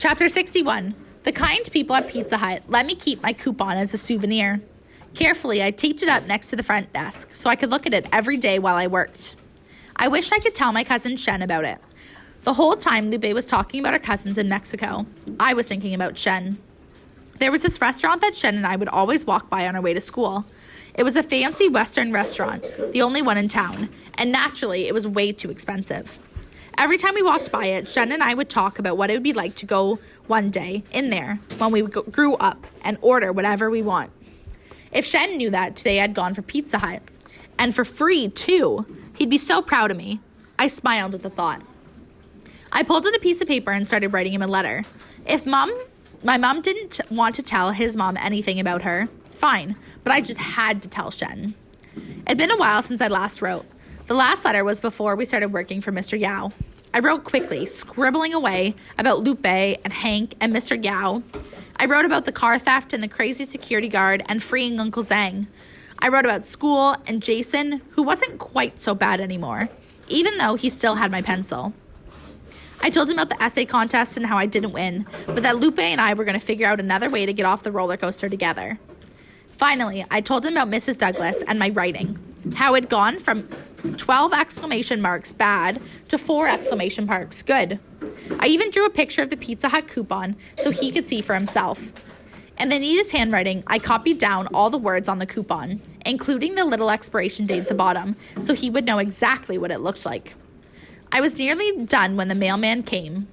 Chapter 61. The kind people at Pizza Hut let me keep my coupon as a souvenir. Carefully, I taped it up next to the front desk so I could look at it every day while I worked. I wished I could tell my cousin Shen about it. The whole time Lupe was talking about her cousins in Mexico, I was thinking about Shen. There was this restaurant that Shen and I would always walk by on our way to school. It was a fancy Western restaurant, the only one in town, and naturally, it was way too expensive. Every time we walked by it, Shen and I would talk about what it would be like to go one day in there when we grew up and order whatever we want. If Shen knew that today I'd gone for Pizza Hut, and for free too, he'd be so proud of me. I smiled at the thought. I pulled out a piece of paper and started writing him a letter. If my mom didn't want to tell his mom anything about her, fine, but I just had to tell Shen. It'd been a while since I last wrote. The last letter was before we started working for Mr. Yao. I wrote quickly, scribbling away about Lupe and Hank and Mr. Yao. I wrote about the car theft and the crazy security guard and freeing Uncle Zhang. I wrote about school and Jason, who wasn't quite so bad anymore, even though he still had my pencil. I told him about the essay contest and how I didn't win, but that Lupe and I were going to figure out another way to get off the roller coaster together. Finally, I told him about Mrs. Douglas and my writing, how it'd gone from 12 exclamation marks bad to 4 exclamation marks good. I even drew a picture of the Pizza Hut coupon so he could see for himself. In the neatest handwriting, I copied down all the words on the coupon, including the little expiration date at the bottom, so he would know exactly what it looked like. I was nearly done when the mailman came.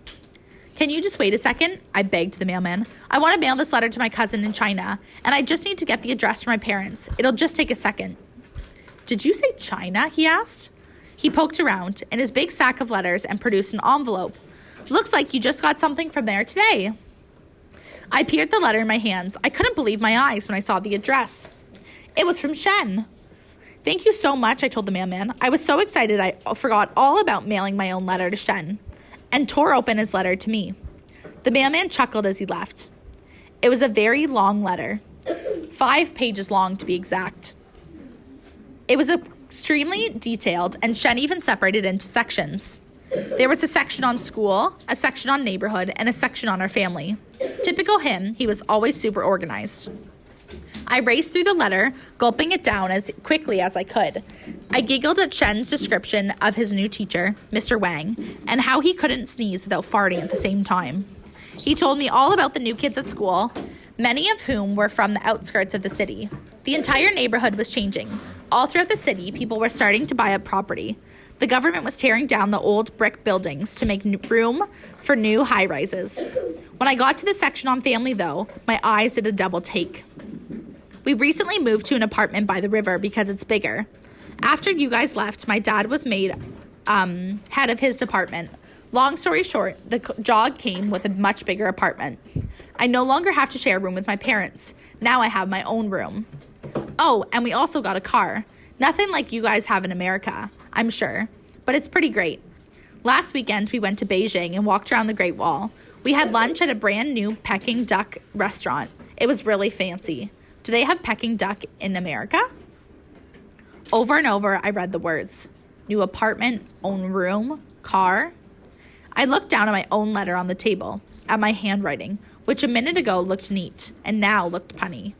"Can you just wait a second?" I begged the mailman. "I want to mail this letter to my cousin in China, and I just need to get the address for my parents. It'll just take a second." "Did you say China?" he asked. He poked around in his big sack of letters and produced an envelope. "Looks like you just got something from there today." I peered the letter in my hands. I couldn't believe my eyes when I saw the address. It was from Shen. "Thank you so much," I told the mailman. I was so excited I forgot all about mailing my own letter to Shen and tore open his letter to me. The mailman chuckled as he left. It was a very long letter, 5 pages long to be exact. It was extremely detailed, and Shen even separated into sections. There was a section on school, a section on neighborhood, and a section on our family. Typical him, he was always super organized. I raced through the letter, gulping it down as quickly as I could. I giggled at Shen's description of his new teacher, Mr. Wang, and how he couldn't sneeze without farting at the same time. He told me all about the new kids at school, many of whom were from the outskirts of the city. The entire neighborhood was changing. All throughout the city, people were starting to buy up property. The government was tearing down the old brick buildings to make room for new high-rises. When I got to the section on family, though, my eyes did a double take. We recently moved to an apartment by the river because it's bigger. After you guys left, my dad was made head of his department. Long story short, the job came with a much bigger apartment. I no longer have to share a room with my parents. Now I have my own room. Oh, and we also got a car. Nothing like you guys have in America, I'm sure, but it's pretty great. Last weekend, we went to Beijing and walked around the Great Wall. We had lunch at a brand new Peking duck restaurant. It was really fancy. Do they have Peking duck in America? Over and over, I read the words. New apartment, own room, car. I looked down at my own letter on the table, at my handwriting, which a minute ago looked neat and now looked punny.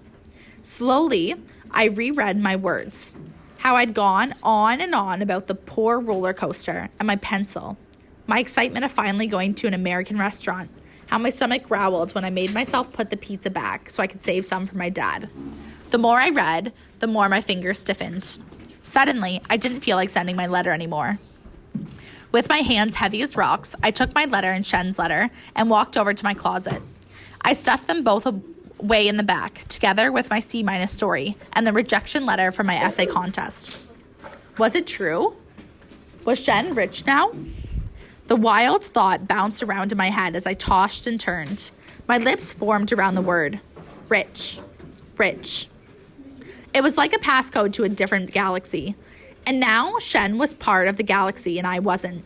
Slowly, I reread my words. How I'd gone on and on about the poor roller coaster and my pencil. My excitement of finally going to an American restaurant. How my stomach growled when I made myself put the pizza back so I could save some for my dad. The more I read, the more my fingers stiffened. Suddenly, I didn't feel like sending my letter anymore. With my hands heavy as rocks, I took my letter and Shen's letter and walked over to my closet. I stuffed them both away in the back, together with my C- story and the rejection letter from my essay contest. Was it true? Was Shen rich now? The wild thought bounced around in my head as I tossed and turned. My lips formed around the word. Rich. Rich. It was like a passcode to a different galaxy. And now Shen was part of the galaxy and I wasn't.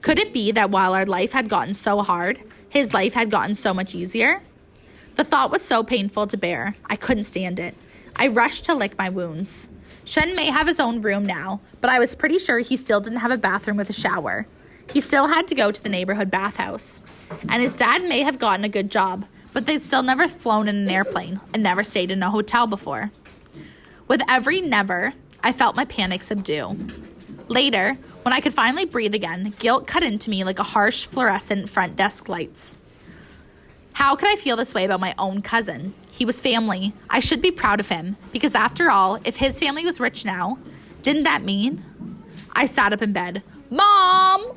Could it be that while our life had gotten so hard, his life had gotten so much easier? The thought was so painful to bear. I couldn't stand it. I rushed to lick my wounds. Shen may have his own room now, but I was pretty sure he still didn't have a bathroom with a shower. He still had to go to the neighborhood bathhouse. And his dad may have gotten a good job, but they'd still never flown in an airplane and never stayed in a hotel before. With every never, I felt my panic subdue. Later, when I could finally breathe again, guilt cut into me like a harsh fluorescent front desk lights. How could I feel this way about my own cousin? He was family. I should be proud of him, because after all, if his family was rich now, didn't that mean? I sat up in bed. Mom!